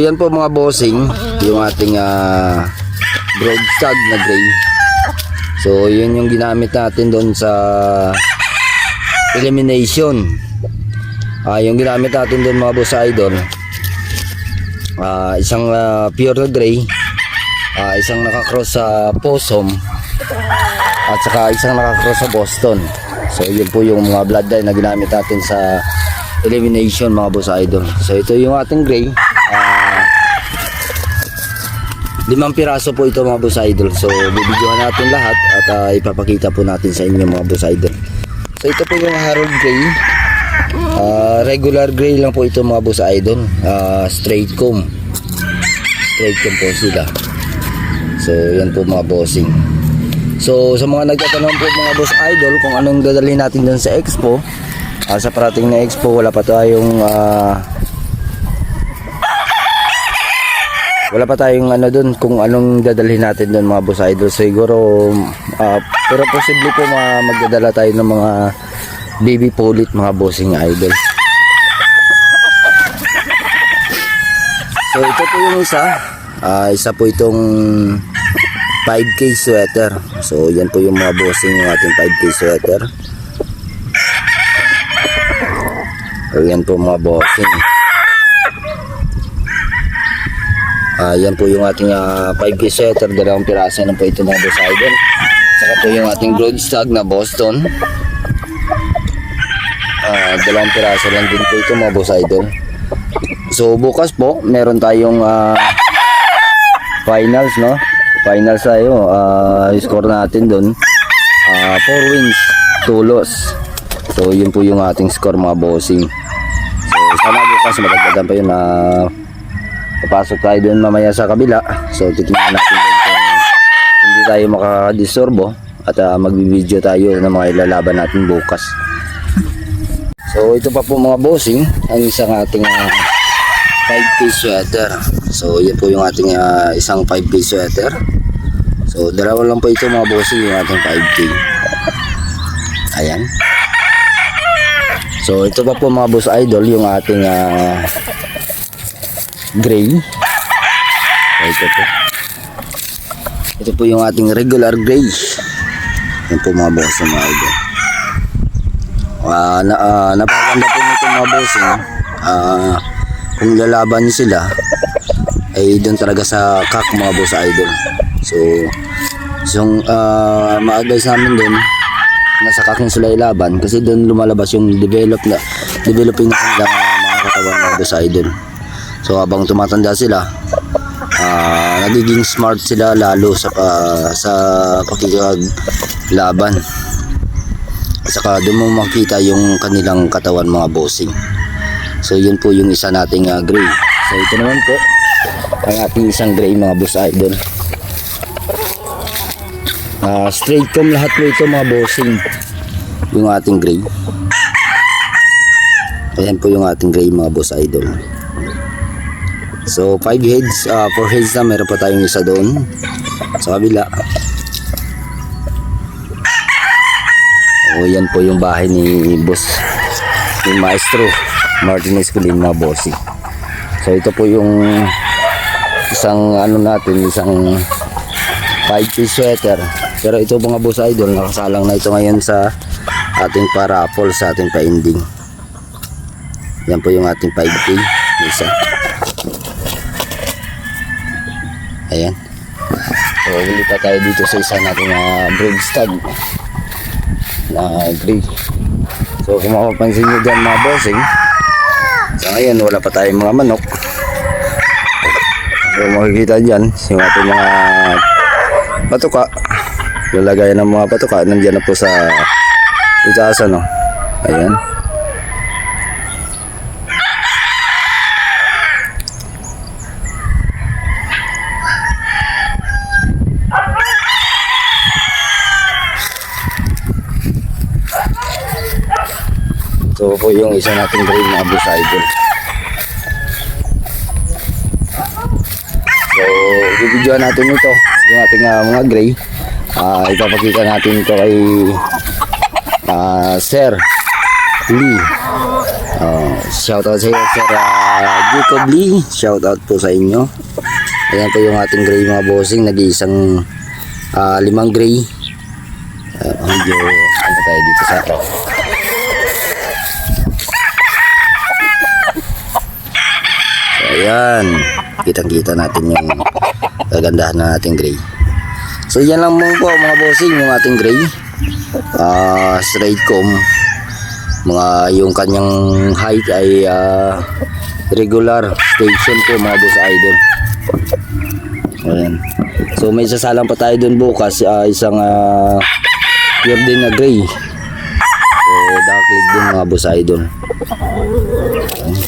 yan po mga bossing, yung ating broadstag na gray. So yun yung ginamit natin doon sa elimination. Yung ginamit natin doon mga boss idol, isang pure gray, isang nakakross sa Possum, at saka isang nakakross sa Boston. So yun po yung mga bloodline na ginamit natin sa elimination mga boss idol. So ito yung ating gray, 5 piraso po ito mga boss idol. So bibidyohan natin lahat at ipapakita po natin sa inyo mga boss idol. So ito po yung Harold Gray, regular gray lang po ito mga boss idol, straight comb po sila. So yan po mga bossing. So sa mga nagtatanong po mga boss idol kung anong dadalhin natin dun sa expo, sa parating na expo, wala pa tayong ano dun kung anong dadalhin natin dun mga boss idol. Siguro pero posible po magdadala tayo ng mga baby polit mga bossing idol. So ito po yung isa po itong 5K sweater. So yan po yung mga bossing yung ating 5K sweater. So yan po mga bossing. Yan po yung ating 5K sweater, 2 piraso na po ito mga boss idol. Saka po yung ating broadstag na Boston, 2 piraso lang din po ito mga boss idol. So bukas po meron tayong finals, no? Finals tayo. Score natin doon 4 wins, 2 loss. So yun po yung ating score mga bossing. So sana bukas madagdagan pa yun na papasok tayo doon mamaya sa kabila. So titingnan natin kung hindi tayo makakadisturbo at magbibideo tayo ng mga ilalaban natin bukas. So ito pa po mga bossing ang isang ating 5K sweater. So yan po yung ating isang 5K sweater. So dalawa lang po ito mga bossing yung ating 5K. Ayan. So ito pa po mga boss idol yung ating gray. So, ito po yung ating regular gray. Yan po mga bossing mga idol. Napakaganda po nito mga bossing. Kung lalaban nyo sila ay doon talaga sa kak mga boss idol. So ma-advise namin doon nasa kak yung sila ilaban kasi doon lumalabas yung developing na kanilang mga katawan mga boss idol. So habang tumatanda sila, nagiging smart sila lalo sa pakikipaglaban. At saka doon mo makita yung kanilang katawan mga bossing. So yun po yung isa nating gray. So ito naman po ang ating isang gray mga boss idol. Straight comb lahat po ito mga bossing. Yung ating gray. Ayan po yung ating gray mga boss idol. So 5 heads, 4 heads na, meron pa tayong isa doon sa kabila. O yan po yung bahay ni boss, yung maestro Martin Escolin mga bossing. So ito po yung isang isang 5K sweater. Pero ito mga boss idol, nakasalang na ito ngayon sa ating parapol, sa ating pa-ending. Yan po yung ating 5K isa. Ayan. So ulit pa tayo dito sa isa nating broadstag na gray. So kung mapapansin nyo dyan mga bossing, sa ngayon wala pa tayong mga manok. So makikita dyan yung ating mga patuka, lalagayan ng mga patuka nandiyan na po sa itaas ano. Ayan. So po yung isa nating gray na boss idol. So i-video natin ito yung ating mga gray. Ipapakita natin ito kay Sir Lee Shoutout sa iyo, Sir Jacob Lee. Shoutout po sa inyo. Ayan po yung ating gray mga bossing. Nag-iisang 5 gray. Medyo ano tayo dito sa so, ayan. Kitang-kita natin yung kagandahan ng ating gray. So yan lang po mga bossing yung ating gray. Straight comb. Yung kanyang height ay regular station po mga boss idol. Ayan. So may sasalang pa tayo dun bukas, isang pure din na gray. So dark lead din mga boss idol. Ayan.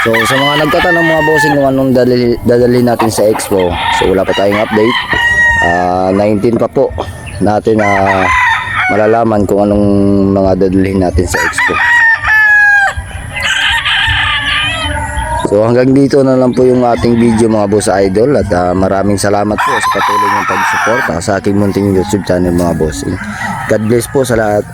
So sa mga nagtatanong mga bossing kung anong dadalhin natin sa expo, so wala pa tayong update. 19 pa po natin malalaman kung anong mga dadalhin natin sa expo. So hanggang dito na lang po yung ating video mga boss idol, at maraming salamat po sa patuloy ng pag-support sa aking munting YouTube channel mga boss. God bless po sa lahat.